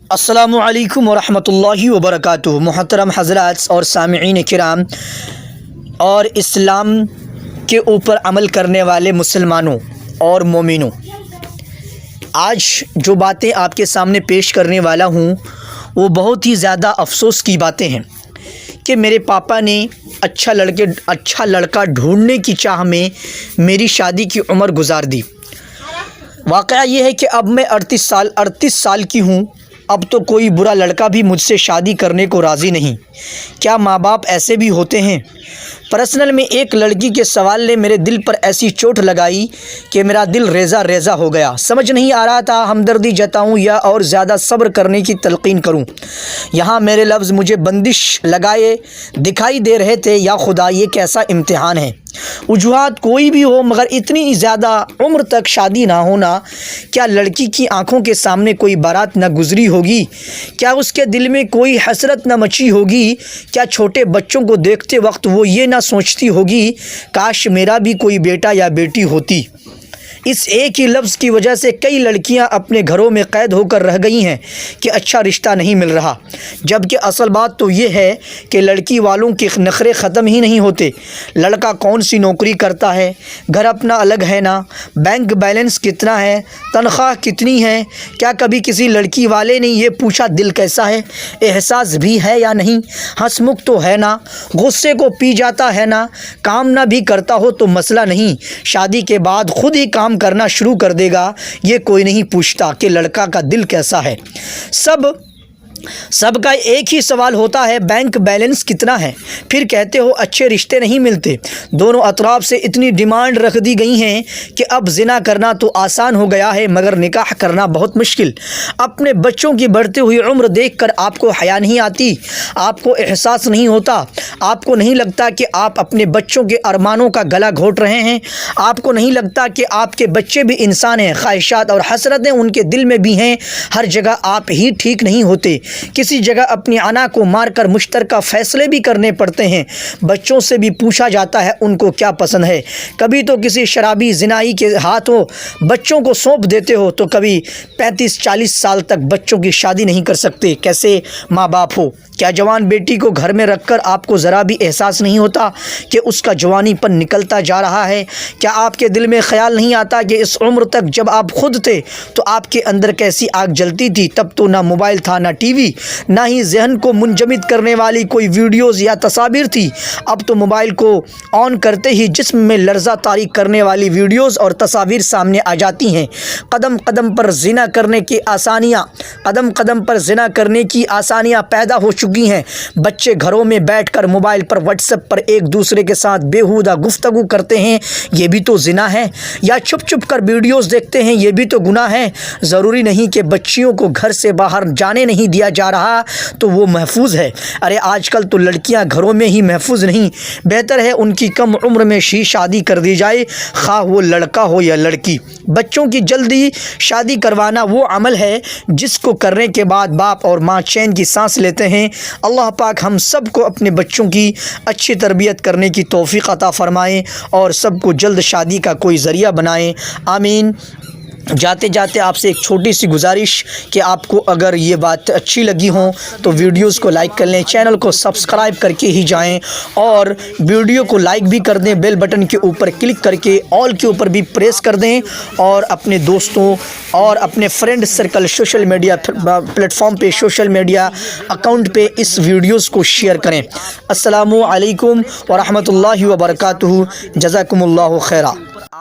السلام علیکم ورحمۃ اللہ وبرکاتہ۔ محترم حضرات اور سامعین کرام اور اسلام کے اوپر عمل کرنے والے مسلمانوں اور مومنوں، آج جو باتیں آپ کے سامنے پیش کرنے والا ہوں وہ بہت ہی زیادہ افسوس کی باتیں ہیں کہ میرے پاپا نے اچھا لڑکا ڈھونڈنے کی چاہ میں میری شادی کی عمر گزار دی۔ واقعہ یہ ہے کہ اب میں 38 سال کی ہوں، اب تو کوئی برا لڑکا بھی مجھ سے شادی کرنے کو راضی نہیں۔ کیا ماں باپ ایسے بھی ہوتے ہیں؟ پرسنل میں ایک لڑکی کے سوال نے میرے دل پر ایسی چوٹ لگائی کہ میرا دل ریزہ ریزہ ہو گیا۔ سمجھ نہیں آ رہا تھا ہمدردی جتاؤں یا اور زیادہ صبر کرنے کی تلقین کروں۔ یہاں میرے لفظ مجھے بندش لگائے دکھائی دے رہے تھے۔ یا خدا، یہ کیسا امتحان ہے! وجوہات کوئی بھی ہو مگر اتنی زیادہ عمر تک شادی نہ ہونا، کیا لڑکی کی آنکھوں کے سامنے کوئی بارات نہ گزری ہوگی؟ کیا اس کے دل میں کوئی حسرت نہ مچی ہوگی؟ کیا چھوٹے بچوں کو دیکھتے وقت وہ یہ نہ سوچتی ہوگی کاش میرا بھی کوئی بیٹا یا بیٹی ہوتی؟ اس ایک ہی لفظ کی وجہ سے کئی لڑکیاں اپنے گھروں میں قید ہو کر رہ گئی ہیں کہ اچھا رشتہ نہیں مل رہا، جبکہ اصل بات تو یہ ہے کہ لڑکی والوں کے نخرے ختم ہی نہیں ہوتے۔ لڑکا کون سی نوکری کرتا ہے، گھر اپنا الگ ہے نا، بینک بیلنس کتنا ہے، تنخواہ کتنی ہے؟ کیا کبھی کسی لڑکی والے نے یہ پوچھا دل کیسا ہے، احساس بھی ہے یا نہیں، ہنس مکھ تو ہے نا، غصے کو پی جاتا ہے نا؟ کام نہ بھی کرتا ہو تو مسئلہ نہیں، شادی کے بعد خود ہی کام کرنا شروع کر دے گا۔ یہ کوئی نہیں پوچھتا کہ لڑکا کا دل کیسا ہے۔ سب کا ایک ہی سوال ہوتا ہے، بینک بیلنس کتنا ہے؟ پھر کہتے ہو اچھے رشتے نہیں ملتے۔ دونوں اطراف سے اتنی ڈیمانڈ رکھ دی گئی ہیں کہ اب زنا کرنا تو آسان ہو گیا ہے مگر نکاح کرنا بہت مشکل۔ اپنے بچوں کی بڑھتی ہوئی عمر دیکھ کر آپ کو حیا نہیں آتی؟ آپ کو احساس نہیں ہوتا؟ آپ کو نہیں لگتا کہ آپ اپنے بچوں کے ارمانوں کا گلا گھونٹ رہے ہیں؟ آپ کو نہیں لگتا کہ آپ کے بچے بھی انسان ہیں، خواہشات اور حسرتیں ان کے دل میں بھی ہیں؟ ہر جگہ آپ ہی ٹھیک نہیں ہوتے، کسی جگہ اپنی انا کو مار کر مشترکہ فیصلے بھی کرنے پڑتے ہیں۔ بچوں سے بھی پوچھا جاتا ہے ان کو کیا پسند ہے۔ کبھی تو کسی شرابی زنائی کے ہاتھوں بچوں کو سونپ دیتے ہو تو کبھی 35-40 سال تک بچوں کی شادی نہیں کر سکتے۔ کیسے ماں باپ ہو! کیا جوان بیٹی کو گھر میں رکھ کر آپ کو ذرا بھی احساس نہیں ہوتا کہ اس کا جوانی پن نکلتا جا رہا ہے؟ کیا آپ کے دل میں خیال نہیں آتا کہ اس عمر تک جب آپ خود تھے تو آپ کے اندر کیسی آگ جلتی تھی؟ تب تو نہ موبائل تھا، نہ ٹی وی، نہ ہی ذہن کو منجمد کرنے والی کوئی ویڈیوز یا تصاویر تھی۔ اب تو موبائل کو آن کرتے ہی جسم میں لرزہ طاری کرنے والی ویڈیوز اور تصاویر سامنے آ جاتی ہیں۔ قدم قدم پر زنا کرنے کی آسانیاں پیدا ہو چکی ہیں۔ بچے گھروں میں بیٹھ کر موبائل پر واٹس ایپ پر ایک دوسرے کے ساتھ بیہودہ گفتگو کرتے ہیں، یہ بھی تو زنا ہے؟ یا چھپ چھپ کر ویڈیوز دیکھتے ہیں، یہ بھی تو گناہ ہے؟ ضروری نہیں کہ بچیوں کو گھر سے باہر جانے نہیں دیا جا رہا تو وہ محفوظ ہے۔ ارے آج کل تو لڑکیاں گھروں میں ہی محفوظ نہیں، بہتر ہے ان کی کم عمر میں شادی کر دی جائے، خواہ وہ لڑکا ہو یا لڑکی۔ بچوں کی جلدی شادی کروانا وہ عمل ہے جس کو کرنے کے بعد باپ اور ماں چین کی سانس لیتے ہیں۔ اللہ پاک ہم سب کو اپنے بچوں کی اچھی تربیت کرنے کی توفیق عطا فرمائیں اور سب کو جلد شادی کا کوئی ذریعہ بنائیں، آمین۔ جاتے جاتے آپ سے ایک چھوٹی سی گزارش کہ آپ کو اگر یہ بات اچھی لگی ہوں تو ویڈیوز کو لائک کر لیں، چینل کو سبسکرائب کر کے ہی جائیں اور ویڈیو کو لائک بھی کر دیں، بیل بٹن کے اوپر کلک کر کے آل کے اوپر بھی پریس کر دیں اور اپنے دوستوں اور اپنے friend circle social media plate form پہ، سوشل میڈیا اکاؤنٹ پہ اس ویڈیوز کو شیئر کریں۔ السلام علیکم ورحمۃ اللہ وبرکاتہ۔ جزاکم اللہ خیرہ۔